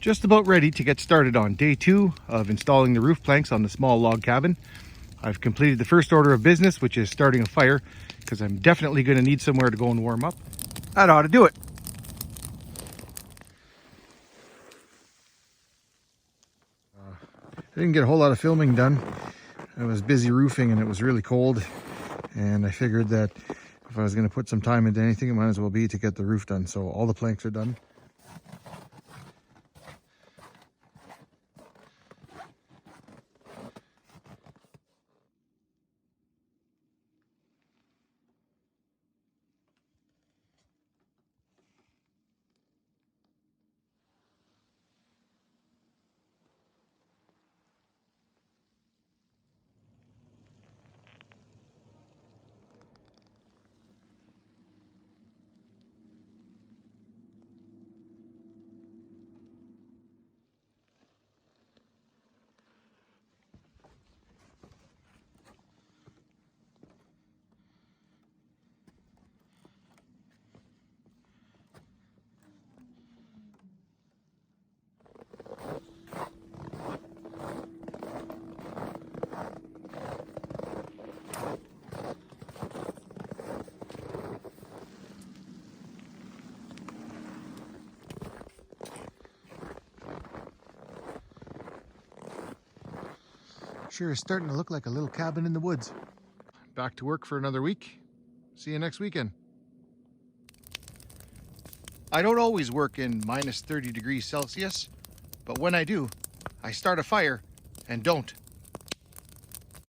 Just about ready to get started on day 2 of installing the roof planks on the small log cabin. I've completed the first order of business, which is starting a fire, because I'm definitely going to need somewhere to go and warm up. That ought to do it. I didn't get a whole lot of filming done. I was busy roofing and it was really cold, and I figured that if I was going to put some time into anything, it might as well be to get the roof done. So all the planks are done. Sure is starting to look like a little cabin in the woods. Back to work for another week. See you next weekend. I don't always work in minus 30 degrees Celsius, but when I do, I start a fire and don't